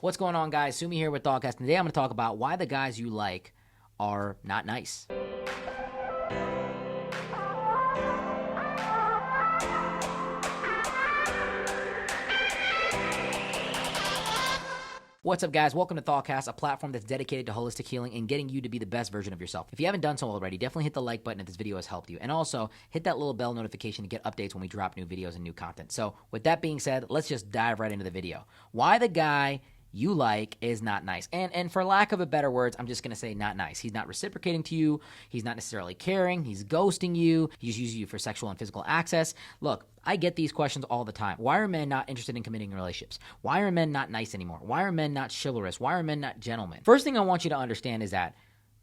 What's going on, guys? Sumi here with Dogcast. Today I'm going to talk about why the guys you like are not nice. What's up, guys? Welcome to Thoughtcast, a platform that's dedicated to holistic healing and getting you to be the best version of yourself. If you haven't done so already, definitely hit the like button if this video has helped you. And also, hit that little bell notification to get updates when we drop new videos and new content. So, with that being said, let's just dive right into the video. Why the guy you like is not nice. And for lack of a better words, I'm just going to say not nice. He's not reciprocating to you. He's not necessarily caring. He's ghosting you. He's using you for sexual and physical access. Look, I get these questions all the time. Why are men not interested in committing relationships? Why are men not nice anymore? Why are men not chivalrous? Why are men not gentlemen? First thing I want you to understand is that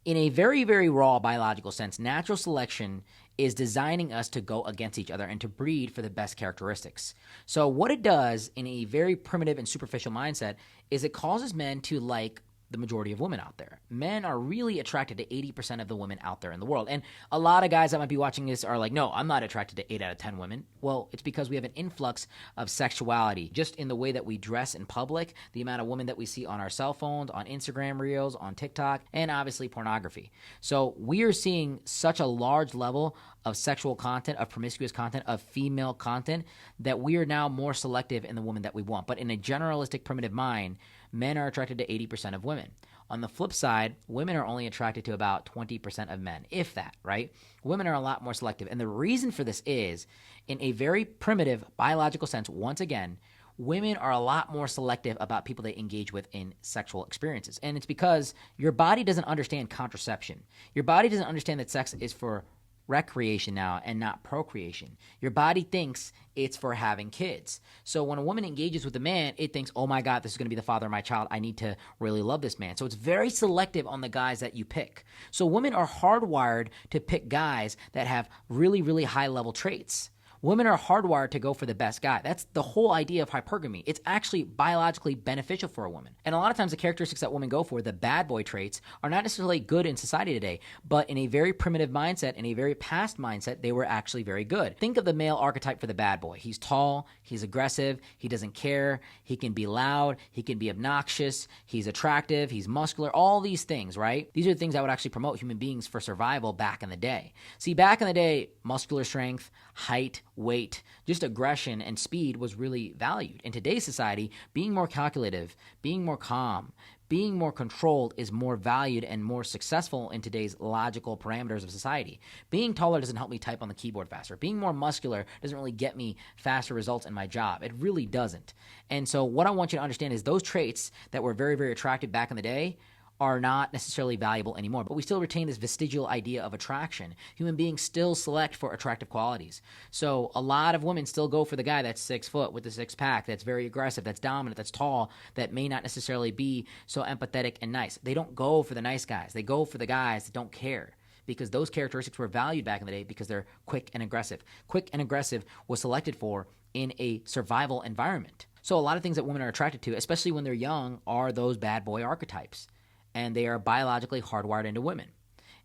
in a very, very raw biological sense, natural selection is designing us to go against each other and to breed for the best characteristics. So what it does in a very primitive and superficial mindset is it causes men to like the majority of women out there. Men are really attracted to 80% of the women out there in the world. And a lot of guys that might be watching this are like, no, I'm not attracted to 8 out of 10 women. Well, it's because we have an influx of sexuality just in the way that we dress in public, the amount of women that we see on our cell phones, on Instagram Reels, on TikTok, and obviously pornography. So we are seeing such a large level of sexual content, of promiscuous content, of female content, that we are now more selective in the women that we want. But in a generalistic primitive mind, men are attracted to 80% of women. On the flip side, women are only attracted to about 20% of men, if that, right? Women are a lot more selective. And the reason for this is, in a very primitive biological sense, once again, women are a lot more selective about people they engage with in sexual experiences. And it's because your body doesn't understand contraception. Your body doesn't understand that sex is for recreation now and not procreation. Your body thinks it's for having kids. So when a woman engages with a man, it thinks, oh my God, this is going to be the father of my child. I need to really love this man. So it's very selective on the guys that you pick. So women are hardwired to pick guys that have really, really high level traits. Women are hardwired to go for the best guy. That's the whole idea of hypergamy. It's actually biologically beneficial for a woman. And a lot of times the characteristics that women go for, the bad boy traits, are not necessarily good in society today, but in a very primitive mindset, in a very past mindset, they were actually very good. Think of the male archetype for the bad boy. He's tall, he's aggressive, he doesn't care, he can be loud, he can be obnoxious, he's attractive, he's muscular, all these things, right? These are the things that would actually promote human beings for survival back in the day. See, back in the day, muscular strength, height, weight, just aggression and speed was really valued. In today's society, being more calculative, being more calm, being more controlled is more valued and more successful in today's logical parameters of society. Being taller doesn't help me type on the keyboard faster. Being more muscular doesn't really get me faster results in my job. It really doesn't. And so what I want you to understand is those traits that were very, very attractive back in the day are not necessarily valuable anymore, but we still retain this vestigial idea of attraction. Human beings still select for attractive qualities. So a lot of women still go for the guy that's 6 foot with the six pack, that's very aggressive, that's dominant, that's tall, that may not necessarily be so empathetic and nice. They don't go for the nice guys. They go for the guys that don't care, because those characteristics were valued back in the day because they're quick and aggressive. Quick and aggressive was selected for in a survival environment. So a lot of things that women are attracted to, especially when they're young, are those bad boy archetypes. And they are biologically hardwired into women.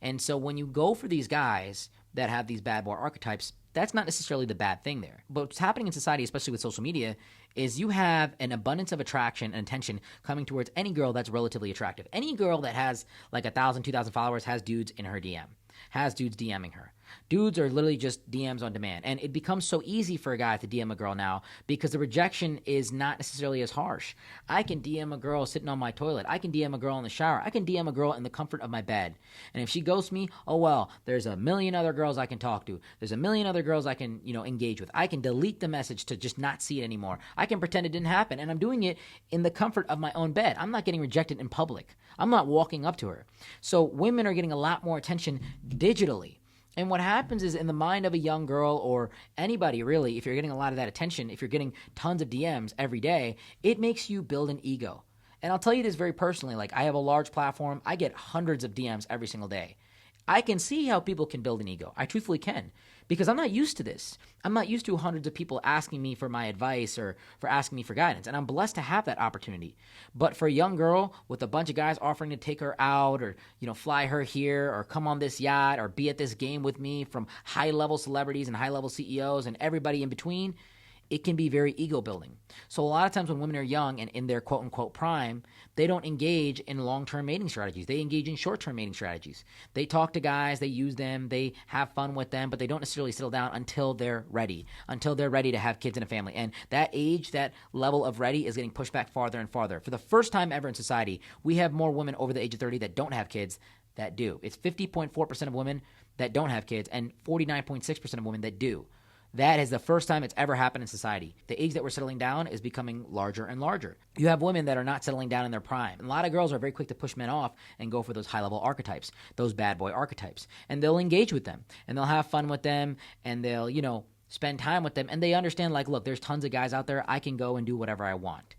And so when you go for these guys that have these bad boy archetypes, that's not necessarily the bad thing there. But what's happening in society, especially with social media, is you have an abundance of attraction and attention coming towards any girl that's relatively attractive. Any girl that has like 1,000, 2,000 followers has dudes in her DM, has dudes DMing her. Dudes are literally just DMs on demand. And it becomes so easy for a guy to DM a girl now because the rejection is not necessarily as harsh. I can DM a girl sitting on my toilet. I can DM a girl in the shower. I can DM a girl in the comfort of my bed. And if she ghosts me, oh well, there's a million other girls I can talk to. There's a million other girls I can, engage with. I can delete the message to just not see it anymore. I can pretend it didn't happen. And I'm doing it in the comfort of my own bed. I'm not getting rejected in public. I'm not walking up to her. So women are getting a lot more attention digitally. And what happens is in the mind of a young girl or anybody really, if you're getting a lot of that attention, if you're getting tons of DMs every day, it makes you build an ego. And I'll tell you this very personally, like I have a large platform. I get hundreds of DMs every single day. I can see how people can build an ego. I truthfully can, because I'm not used to this. I'm not used to hundreds of people asking me for my advice or for asking me for guidance. And I'm blessed to have that opportunity. But for a young girl with a bunch of guys offering to take her out or, fly her here or come on this yacht or be at this game with me from high-level celebrities and high-level CEOs and everybody in between, it can be very ego building. So a lot of times when women are young and in their quote unquote prime, they don't engage in long-term mating strategies. They engage in short-term mating strategies. They talk to guys, they use them, they have fun with them, but they don't necessarily settle down until they're ready to have kids and a family. And that age, that level of ready is getting pushed back farther and farther. For the first time ever in society, we have more women over the age of 30 that don't have kids that do. It's 50.4% of women that don't have kids and 49.6% of women that do. That is the first time it's ever happened in society. The age that we're settling down is becoming larger and larger. You have women that are not settling down in their prime. And a lot of girls are very quick to push men off and go for those high-level archetypes, those bad boy archetypes. And they'll engage with them, and they'll have fun with them, and they'll, spend time with them. And they understand, like, look, there's tons of guys out there. I can go and do whatever I want.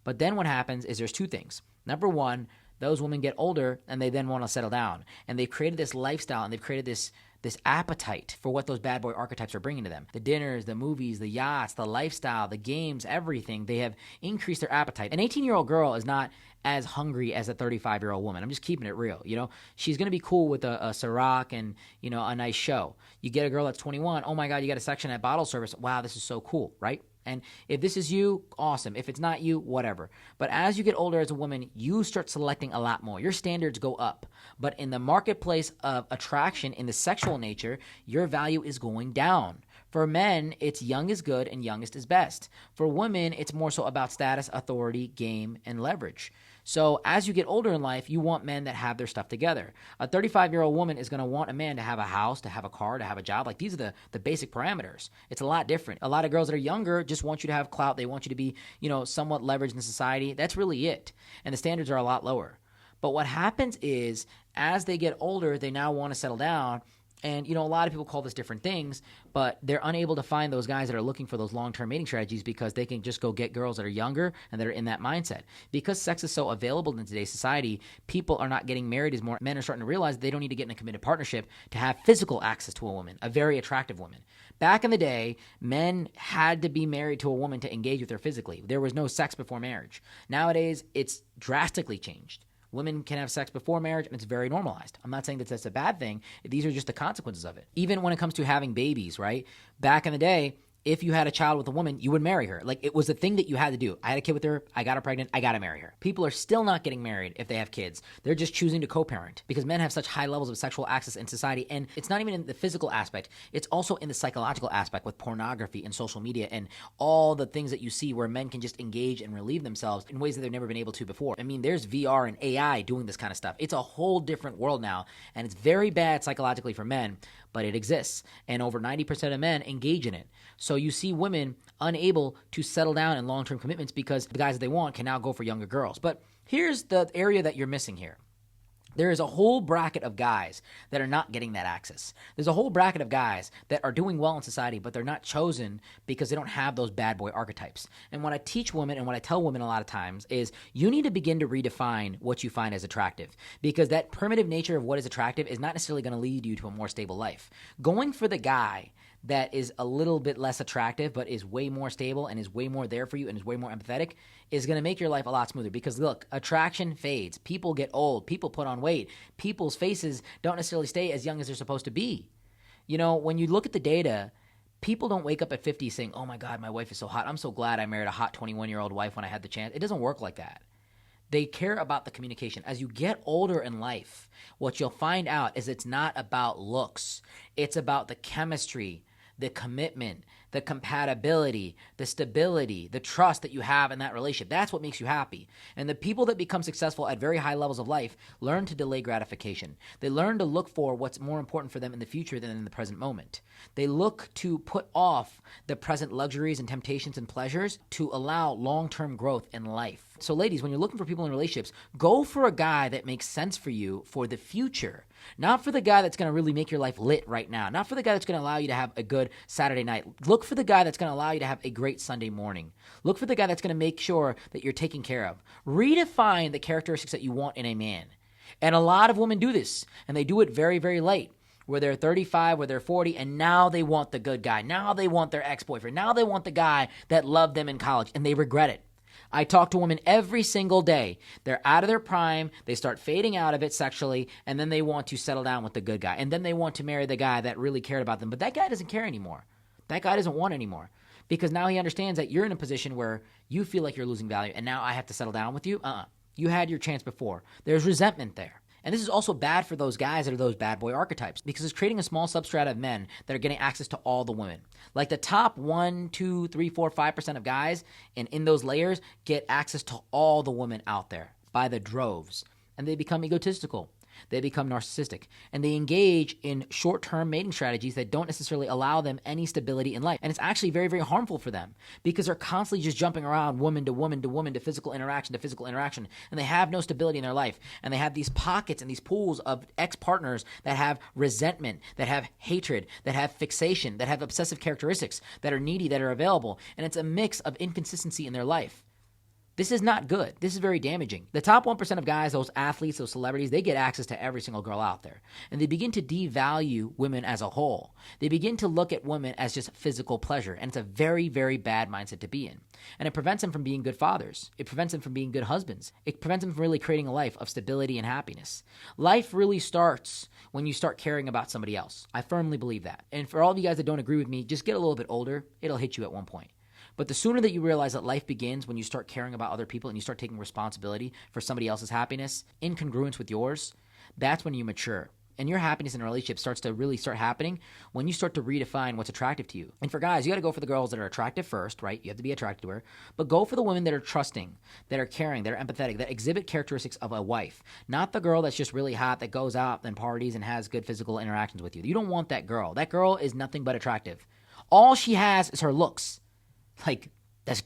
But then what happens is there's two things. Number one, those women get older, and they then want to settle down. And they've created this lifestyle, and they've created this appetite for what those bad boy archetypes are bringing to them. The dinners, the movies, the yachts, the lifestyle, the games, everything. They have increased their appetite. An 18-year-old girl is not as hungry as a 35-year-old woman. I'm just keeping it real. She's going to be cool with a Ciroc and, a nice show. You get a girl that's 21. Oh my God, you got a section at bottle service. Wow, this is so cool, right? And if this is you, awesome. If it's not you, whatever. But as you get older as a woman, you start selecting a lot more. Your standards go up. But in the marketplace of attraction in the sexual nature, your value is going down. For men, it's young is good and youngest is best. For women, it's more so about status, authority, game, and leverage. So as you get older in life, you want men that have their stuff together. A 35-year-old woman is going to want a man to have a house, to have a car, to have a job. Like, these are the basic parameters. It's a lot different. A lot of girls that are younger just want you to have clout. They want you to be, somewhat leveraged in society. That's really it. And the standards are a lot lower. But what happens is, as they get older, they now want to settle down. And, a lot of people call this different things, but they're unable to find those guys that are looking for those long-term mating strategies because they can just go get girls that are younger and that are in that mindset. Because sex is so available in today's society, people are not getting married as more. Men are starting to realize they don't need to get in a committed partnership to have physical access to a woman, a very attractive woman. Back in the day, men had to be married to a woman to engage with her physically. There was no sex before marriage. Nowadays, it's drastically changed. Women can have sex before marriage, and it's very normalized. I'm not saying that that's a bad thing. These are just the consequences of it. Even when it comes to having babies, right? Back in the day, if you had a child with a woman, you would marry her. Like, it was the thing that you had to do. I had a kid with her. I got her pregnant. I got to marry her. People are still not getting married if they have kids. They're just choosing to co-parent because men have such high levels of sexual access in society. And it's not even in the physical aspect. It's also in the psychological aspect with pornography and social media and all the things that you see where men can just engage and relieve themselves in ways that they've never been able to before. I mean, there's VR and AI doing this kind of stuff. It's a whole different world now, and it's very bad psychologically for men, but it exists. And over 90% of men engage in it. So you see women unable to settle down in long-term commitments because the guys that they want can now go for younger girls. But here's the area that you're missing here. There is a whole bracket of guys that are not getting that access. There's a whole bracket of guys that are doing well in society, but they're not chosen because they don't have those bad boy archetypes. And what I teach women and what I tell women a lot of times is you need to begin to redefine what you find as attractive, because that primitive nature of what is attractive is not necessarily going to lead you to a more stable life. Going for the guy that is a little bit less attractive but is way more stable and is way more there for you and is way more empathetic is going to make your life a lot smoother. Because look, attraction fades. People get old. People put on weight. People's faces don't necessarily stay as young as they're supposed to be. When you look at the data, people don't wake up at 50 saying, oh my God, my wife is so hot. I'm so glad I married a hot 21-year-old wife when I had the chance. It doesn't work like that. They care about the communication. As you get older in life, what you'll find out is it's not about looks. It's about the chemistry, the commitment, the compatibility, the stability, the trust that you have in that relationship. That's what makes you happy. And the people that become successful at very high levels of life learn to delay gratification. They learn to look for what's more important for them in the future than in the present moment. They look to put off the present luxuries and temptations and pleasures to allow long-term growth in life. So ladies, when you're looking for people in relationships, go for a guy that makes sense for you for the future. Not for the guy that's going to really make your life lit right now. Not for the guy that's going to allow you to have a good Saturday night. Look for the guy that's going to allow you to have a great Sunday morning. Look for the guy that's going to make sure that you're taken care of. Redefine the characteristics that you want in a man. And a lot of women do this, and they do it very, very late, where they're 35, where they're 40, and now they want the good guy. Now they want their ex-boyfriend. Now they want the guy that loved them in college, and they regret it. I talk to women every single day. They're out of their prime. They start fading out of it sexually, and then they want to settle down with the good guy. And then they want to marry the guy that really cared about them. But that guy doesn't care anymore. That guy doesn't want anymore. because now he understands that you're in a position where you feel like you're losing value and now I have to settle down with you. You had your chance before. There's resentment there. And this is also bad for those guys that are those bad boy archetypes, because it's creating a small substrata of men that are getting access to all the women. Like the top 1, 2, 3, 4, 5% of guys in those layers get access to all the women out there by the droves. And they become egotistical. They become narcissistic, and they engage in short-term mating strategies that don't necessarily allow them any stability in life. And it's actually very, very harmful for them, because they're constantly just jumping around woman to woman to woman to physical interaction, and they have no stability in their life. And they have these pockets and these pools of ex-partners that have resentment, that have hatred, that have fixation, that have obsessive characteristics, that are needy, that are available. And it's a mix of inconsistency in their life. This is not good. This is very damaging. The top 1% of guys, those athletes, those celebrities, they get access to every single girl out there. And they begin to devalue women as a whole. They begin to look at women as just physical pleasure. And it's a very, very bad mindset to be in. And it prevents them from being good fathers. It prevents them from being good husbands. It prevents them from really creating a life of stability and happiness. Life really starts when you start caring about somebody else. I firmly believe that. And for all of you guys that don't agree with me, just get a little bit older. It'll hit you at one point. But the sooner that you realize that life begins when you start caring about other people and you start taking responsibility for somebody else's happiness in congruence with yours, that's when you mature. And your happiness in a relationship starts to really start happening when you start to redefine what's attractive to you. And for guys, you got to go for the girls that are attractive first, right? You have to be attracted to her. But go for the women that are trusting, that are caring, that are empathetic, that exhibit characteristics of a wife. Not the girl that's just really hot, that goes out and parties and has good physical interactions with you. You don't want that girl. That girl is nothing but attractive. All she has is her looks. Like,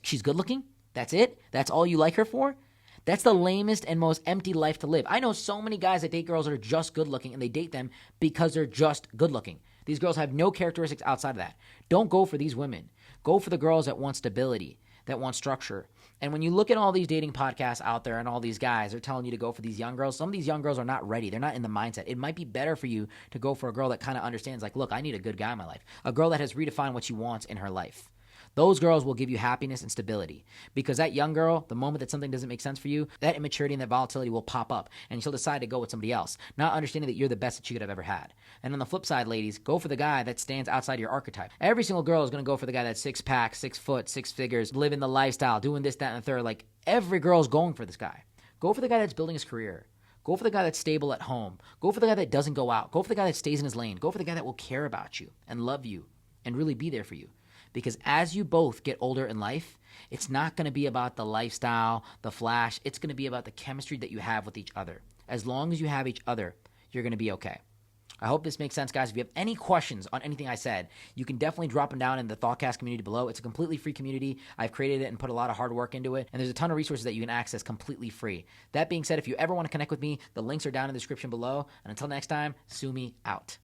she's good looking? That's it? That's all you like her for? That's the lamest and most empty life to live. I know so many guys that date girls that are just good looking, and they date them because they're just good looking. These girls have no characteristics outside of that. Don't go for these women. Go for the girls that want stability, that want structure. And when you look at all these dating podcasts out there and all these guys are telling you to go for these young girls, some of these young girls are not ready. They're not in the mindset. It might be better for you to go for a girl that kind of understands, like, look, I need a good guy in my life. A girl that has redefined what she wants in her life. Those girls will give you happiness and stability, because that young girl, the moment that something doesn't make sense for you, that immaturity and that volatility will pop up, and she'll decide to go with somebody else, not understanding that you're the best that she could have ever had. And on the flip side, ladies, go for the guy that stands outside your archetype. Every single girl is going to go for the guy that's 6-pack, 6 foot, 6 figures, living the lifestyle, doing this, that, and the third. Like, every girl's going for this guy. Go for the guy that's building his career. Go for the guy that's stable at home. Go for the guy that doesn't go out. Go for the guy that stays in his lane. Go for the guy that will care about you and love you and really be there for you. Because as you both get older in life, it's not going to be about the lifestyle, the flash. It's going to be about the chemistry that you have with each other. As long as you have each other, you're going to be okay. I hope this makes sense, guys. If you have any questions on anything I said, you can definitely drop them down in the ThoughtCast community below. It's a completely free community. I've created it and put a lot of hard work into it. And there's a ton of resources that you can access completely free. That being said, if you ever want to connect with me, the links are down in the description below. And until next time, Sumi out.